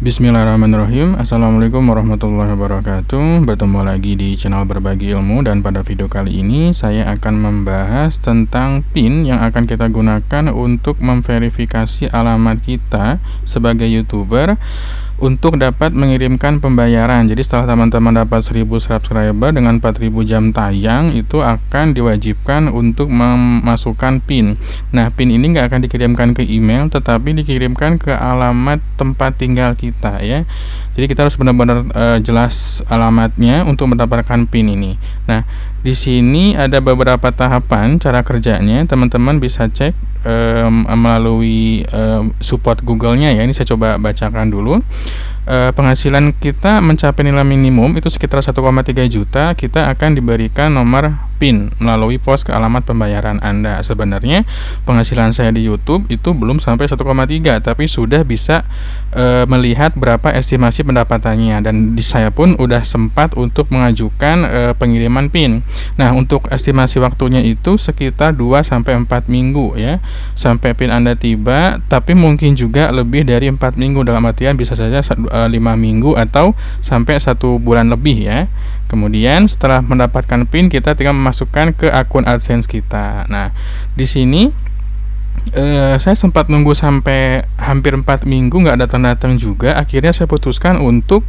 Bismillahirrahmanirrahim. Assalamualaikum warahmatullahi wabarakatuh. Bertemu lagi di channel Berbagi Ilmu, dan pada video kali ini saya akan membahas tentang PIN yang akan kita gunakan untuk memverifikasi alamat kita sebagai YouTuber untuk dapat mengirimkan pembayaran. Jadi setelah teman-teman dapat 1000 subscriber dengan 4000 jam tayang, itu akan diwajibkan untuk memasukkan PIN. Nah, PIN ini nggak akan dikirimkan ke email, tetapi dikirimkan ke alamat tempat tinggal kita ya. Jadi kita harus benar-benar jelas alamatnya untuk mendapatkan PIN ini. Nah, di sini ada beberapa tahapan cara kerjanya. Teman-teman bisa cek melalui support Google-nya ya. Ini saya coba bacakan dulu. Penghasilan kita mencapai nilai minimum itu sekitar 1,3 juta, kita akan diberikan nomor PIN melalui pos ke alamat pembayaran Anda. Sebenarnya penghasilan saya di YouTube itu belum sampai 1,3, tapi sudah bisa melihat berapa estimasi pendapatannya, dan saya pun udah sempat untuk mengajukan pengiriman PIN. Nah, untuk estimasi waktunya itu sekitar 2-4 minggu ya, sampai PIN Anda tiba, tapi mungkin juga lebih dari 4 minggu, dalam artian bisa saja 5 minggu atau sampai 1 bulan lebih ya. Kemudian setelah mendapatkan PIN, kita tinggal memasukkan ke akun AdSense kita. Nah, di sini saya sempat nunggu sampai hampir 4 minggu nggak datang-datang juga. Akhirnya saya putuskan untuk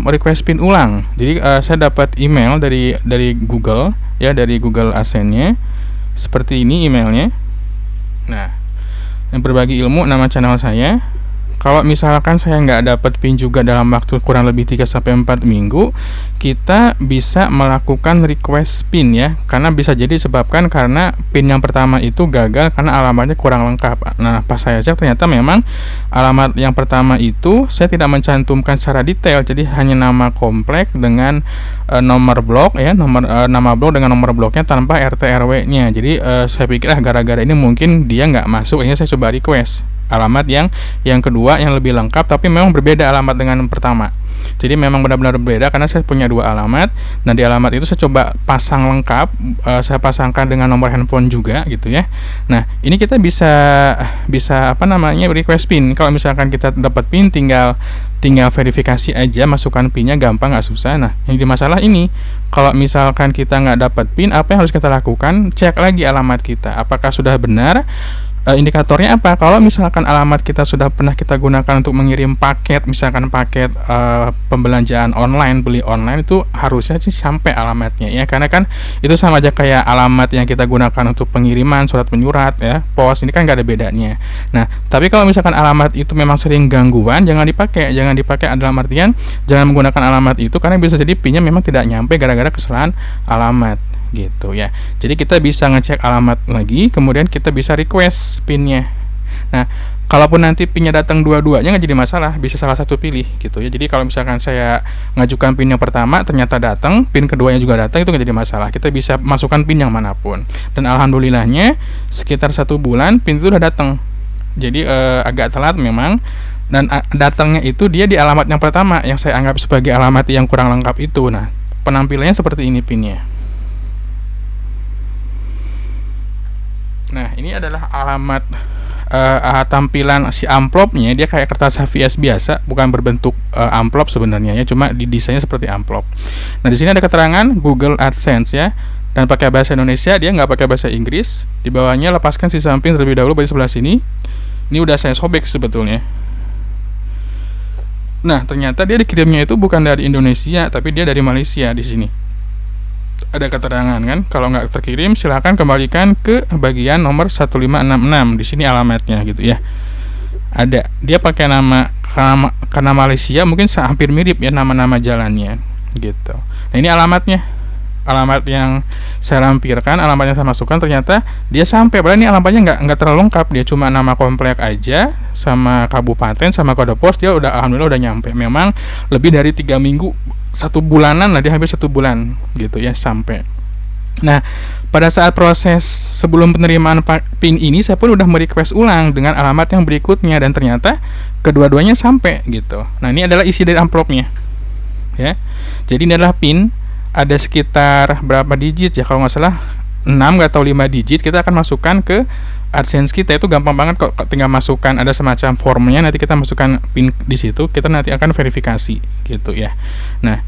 request PIN ulang. Jadi saya dapat email dari Google ya, dari Google AdSense-nya. Seperti ini emailnya. Nah, yang Berbagi Ilmu nama channel saya. Kalau misalkan saya nggak dapat PIN juga dalam waktu kurang lebih 3-4 minggu, kita bisa melakukan request PIN ya, karena bisa jadi disebabkan karena PIN yang pertama itu gagal karena alamatnya kurang lengkap. Nah, pas saya cek ternyata memang alamat yang pertama itu saya tidak mencantumkan secara detail, jadi hanya nama komplek dengan nomor blok ya, nama blok dengan nomor bloknya tanpa RT RW-nya. Jadi saya pikir gara-gara ini mungkin dia nggak masuk, akhirnya saya coba request alamat yang kedua yang lebih lengkap, tapi memang berbeda alamat dengan yang pertama. Jadi memang benar-benar berbeda karena saya punya 2 alamat. Nah, di alamat itu saya coba pasang lengkap, saya pasangkan dengan nomor handphone juga gitu ya. Nah, ini kita bisa request PIN. Kalau misalkan kita dapat PIN, tinggal verifikasi aja, masukkan PIN-nya, gampang, nggak susah. Nah, yang di masalah ini, kalau misalkan kita nggak dapat PIN, apa yang harus kita lakukan? Cek lagi alamat kita, apakah sudah benar. Indikatornya apa? Kalau misalkan alamat kita sudah pernah kita gunakan untuk mengirim paket, misalkan paket pembelanjaan online, beli online, itu harusnya sih sampai alamatnya ya, karena kan itu sama aja kayak alamat yang kita gunakan untuk pengiriman surat menyurat ya, pos, ini kan nggak ada bedanya. Nah, tapi kalau misalkan alamat itu memang sering gangguan, jangan dipakai dalam artian jangan menggunakan alamat itu, karena bisa jadi PIN-nya memang tidak nyampe gara-gara kesalahan alamat gitu ya. Jadi kita bisa ngecek alamat lagi, kemudian kita bisa request PIN-nya. Nah, kalaupun nanti PIN-nya datang dua-duanya nggak jadi masalah, bisa salah satu pilih gitu ya. Jadi kalau misalkan saya ngajukan PIN yang pertama ternyata datang, PIN keduanya juga datang, itu nggak jadi masalah. Kita bisa masukkan PIN yang manapun. Dan alhamdulillahnya sekitar 1 bulan PIN itu udah datang. Jadi agak telat memang, dan datangnya itu dia di alamat yang pertama yang saya anggap sebagai alamat yang kurang lengkap itu. Nah, penampilannya seperti ini PIN-nya. Nah, ini adalah alamat tampilan si amplopnya. Dia kayak kertas HVS biasa, bukan berbentuk amplop sebenarnya ya, cuma didesainnya seperti amplop. Nah, di sini ada keterangan Google AdSense ya, dan pakai bahasa Indonesia, dia nggak pakai bahasa Inggris. Di bawahnya lepaskan si samping terlebih dahulu, di sebelah sini. Ini udah saya sobek sebetulnya. Nah, ternyata dia dikirimnya itu bukan dari Indonesia, tapi dia dari Malaysia. Di sini ada keterangan kan, kalau nggak terkirim silahkan kembalikan ke bagian nomor 1566. Di sini alamatnya gitu ya. Ada, dia pakai nama karena Malaysia mungkin hampir mirip ya nama-nama jalannya gitu. Nah, ini alamatnya, alamat yang saya lampirkan, alamat yang saya masukkan, ternyata dia sampai. Padahal ini alamatnya nggak terlalu lengkap, dia cuma nama komplek aja sama kabupaten sama kode pos, dia alhamdulillah udah nyampe. Memang lebih dari 3 minggu, 1 bulanan lah, dia hampir 1 bulan gitu ya sampai. Nah, pada saat proses sebelum penerimaan PIN ini, saya pun udah merequest ulang dengan alamat yang berikutnya, dan ternyata kedua-duanya sampai gitu. Nah, ini adalah isi dari amplopnya ya. Jadi ini adalah PIN, ada sekitar berapa digit ya, kalau nggak salah 6 atau 5 digit, kita akan masukkan ke AdSense kita. Itu gampang banget kok, tinggal masukkan, ada semacam formnya, nanti kita masukkan PIN di situ, kita nanti akan verifikasi gitu ya. Nah,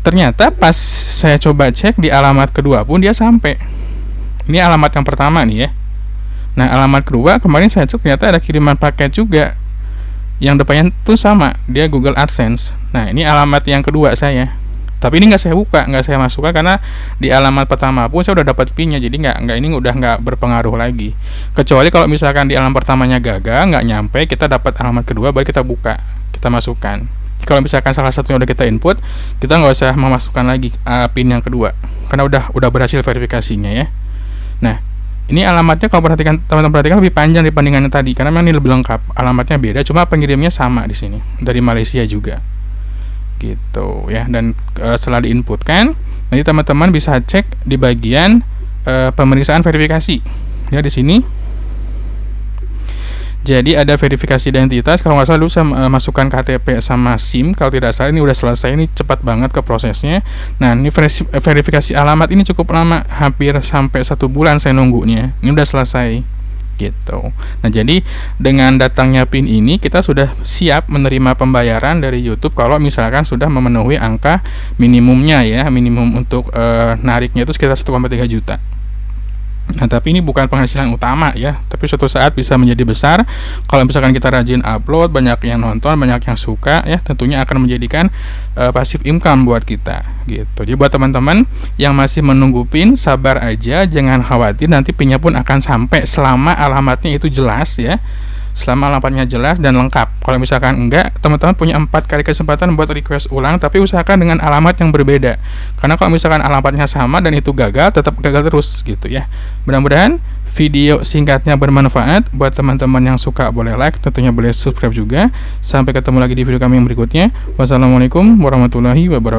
ternyata pas saya coba cek di alamat kedua pun dia sampai. Ini alamat yang pertama nih ya. Nah, alamat kedua kemarin saya cek ternyata ada kiriman paket juga. Yang depannya tuh sama, dia Google AdSense. Nah, ini alamat yang kedua saya. Tapi ini nggak saya buka, nggak saya masukkan karena di alamat pertama pun saya udah dapat PIN-nya, jadi ini udah nggak berpengaruh lagi. Kecuali kalau misalkan di alamat pertamanya gagal, nggak nyampe, kita dapat alamat kedua, baru kita buka, kita masukkan. Kalau misalkan salah satunya udah kita input, kita nggak usah memasukkan lagi PIN yang kedua, karena udah berhasil verifikasinya ya. Nah, ini alamatnya kalau teman-teman perhatikan lebih panjang dibandingkan tadi, karena memang ini lebih lengkap. Alamatnya beda, cuma pengirimnya sama di sini, dari Malaysia juga. Gitu ya. Dan setelah diinputkan, nanti teman-teman bisa cek di bagian pemeriksaan verifikasi. Ya, di sini. Jadi ada verifikasi identitas, kalau nggak salah lu masukkan KTP sama SIM, kalau tidak salah. Ini udah selesai, ini cepat banget ke prosesnya. Nah, ini verifikasi alamat ini cukup lama, hampir sampai 1 bulan saya nunggunya. Ini udah selesai gitu. Nah, jadi dengan datangnya PIN ini kita sudah siap menerima pembayaran dari YouTube kalau misalkan sudah memenuhi angka minimumnya ya. Minimum untuk nariknya itu sekitar 1,3 juta. Nah, tapi ini bukan penghasilan utama ya, tapi suatu saat bisa menjadi besar kalau misalkan kita rajin upload, banyak yang nonton, banyak yang suka ya, tentunya akan menjadikan passive income buat kita gitu. Jadi buat teman-teman yang masih menunggu PIN, sabar aja, jangan khawatir, nanti PIN-nya pun akan sampai selama alamatnya itu jelas ya. Selama alamatnya jelas dan lengkap. Kalau misalkan enggak, teman-teman punya 4 kali kesempatan buat request ulang, tapi usahakan dengan alamat yang berbeda. Karena kalau misalkan alamatnya sama dan itu gagal, tetap gagal terus gitu ya. Mudah-mudahan video singkatnya bermanfaat. Buat teman-teman yang suka boleh like, tentunya boleh subscribe juga. Sampai ketemu lagi di video kami yang berikutnya. Wassalamualaikum warahmatullahi wabarakatuh.